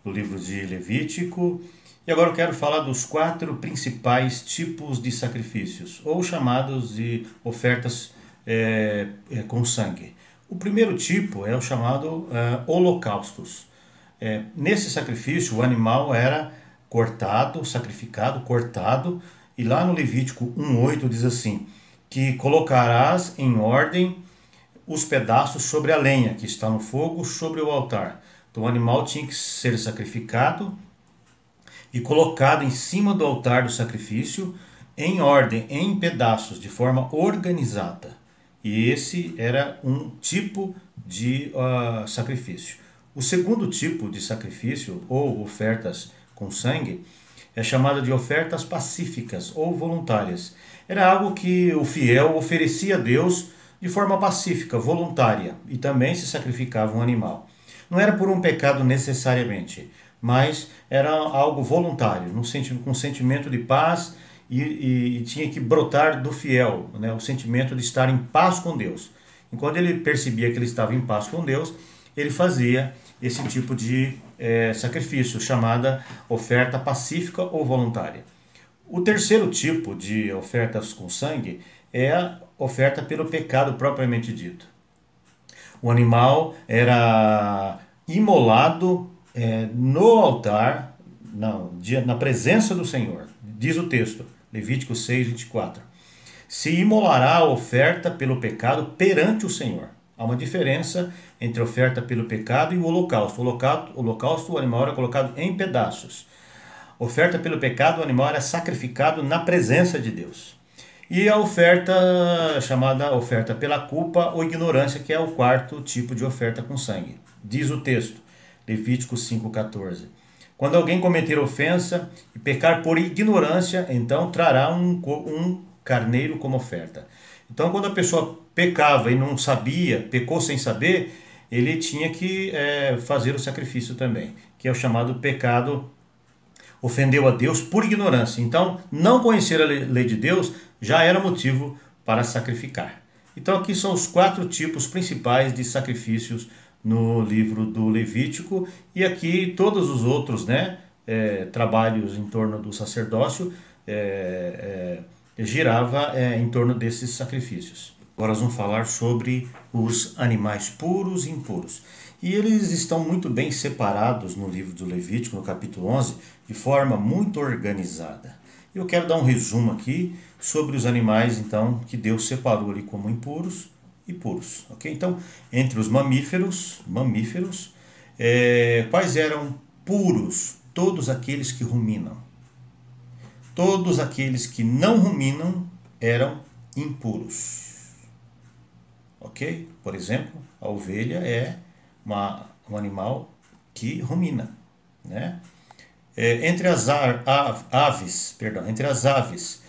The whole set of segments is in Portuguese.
do livro de Levítico. E agora eu quero falar dos 4 principais tipos de sacrifícios, ou chamados de ofertas com sangue. O primeiro tipo é o chamado holocaustos. Nesse sacrifício, o animal era cortado, sacrificado, cortado, e lá no Levítico 1:8 diz assim, que colocarás em ordem os pedaços sobre a lenha que está no fogo sobre o altar. Então o animal tinha que ser sacrificado e colocado em cima do altar do sacrifício em ordem, em pedaços, de forma organizada. E esse era um tipo de sacrifício. O segundo tipo de sacrifício, ou ofertas com sangue, é chamada de ofertas pacíficas ou voluntárias. Era algo que o fiel oferecia a Deus de forma pacífica, voluntária, e também se sacrificava um animal. Não era por um pecado necessariamente, mas era algo voluntário, com um sentimento de paz e tinha que brotar do fiel, né, o sentimento de estar em paz com Deus. E quando ele percebia que ele estava em paz com Deus, ele fazia esse tipo de sacrifício, chamada oferta pacífica ou voluntária. O terceiro tipo de ofertas com sangue é a oferta pelo pecado propriamente dito. O animal era imolado no altar, na presença do Senhor. Diz o texto, Levítico 6:24. Se imolará a oferta pelo pecado perante o Senhor. Há uma diferença entre a oferta pelo pecado e o holocausto. O holocausto, o animal era colocado em pedaços. Oferta pelo pecado, o animal era sacrificado na presença de Deus. E a oferta chamada oferta pela culpa ou ignorância, que é o quarto tipo de oferta com sangue. Diz o texto, Levítico 5:14. Quando alguém cometer ofensa e pecar por ignorância, então trará um carneiro como oferta. Então, quando a pessoa pecava e não sabia, pecou sem saber, ele tinha que fazer o sacrifício também, que é o chamado pecado, ofendeu a Deus por ignorância. Então, não conhecer a lei de Deus já era motivo para sacrificar. Então, aqui são os 4 tipos principais de sacrifícios no livro do Levítico, e aqui todos os outros, trabalhos em torno do sacerdócio girava em torno desses sacrifícios. Agora nós vamos falar sobre os animais puros e impuros. E eles estão muito bem separados no livro do Levítico, no capítulo 11, de forma muito organizada. Eu quero dar um resumo aqui sobre os animais, então, que Deus separou ali como impuros e puros. Ok? Então, entre os mamíferos, quais eram puros? Todos aqueles que ruminam. Todos aqueles que não ruminam eram impuros. Ok? Por exemplo, a ovelha é um animal que rumina, né? Entre as aves,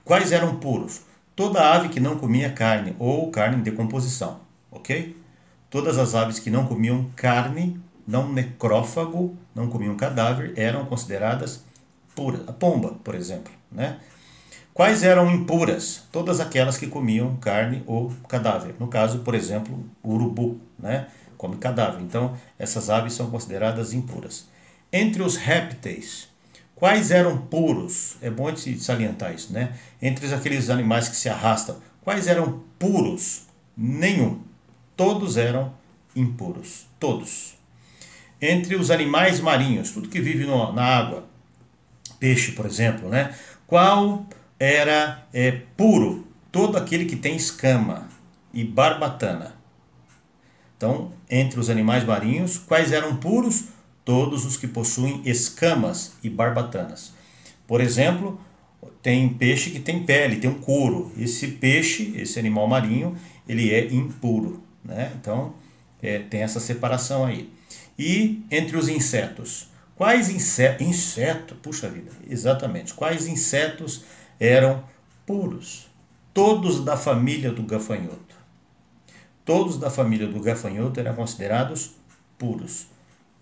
quais eram puros? Toda ave que não comia carne ou carne em decomposição, ok? Todas as aves que não comiam carne, não necrófago, não comiam cadáver, eram consideradas puras. A pomba, por exemplo, né? Quais eram impuras? Todas aquelas que comiam carne ou cadáver. No caso, por exemplo, o urubu, né? Come cadáver. Então, essas aves são consideradas impuras. Entre os répteis, quais eram puros? É bom de salientar isso, né? Entre aqueles animais que se arrastam, quais eram puros? Nenhum. Todos eram impuros. Todos. Entre os animais marinhos, tudo que vive na água, peixe, por exemplo, né? Qual era puro? Todo aquele que tem escama e barbatana. Então, entre os animais marinhos, quais eram puros? Todos os que possuem escamas e barbatanas. Por exemplo, tem peixe que tem pele, tem um couro. Esse peixe, esse animal marinho, ele é impuro, né? Então, tem essa separação aí. E entre os insetos, quais insetos, puxa vida, exatamente, quais insetos eram puros? Todos da família do gafanhoto. Todos da família do gafanhoto eram considerados puros.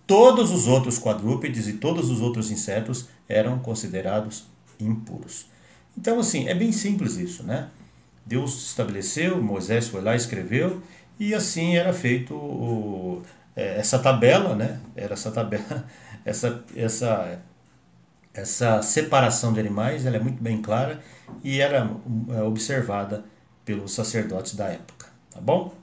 Todos os outros quadrúpedes e todos os outros insetos eram considerados impuros. Então, assim, é bem simples isso, né? Deus estabeleceu, Moisés foi lá, escreveu, e assim era feito essa tabela, né? Era essa tabela, essa, essa, essa separação de animais, ela é muito bem clara e era observada pelos sacerdotes da época, tá bom?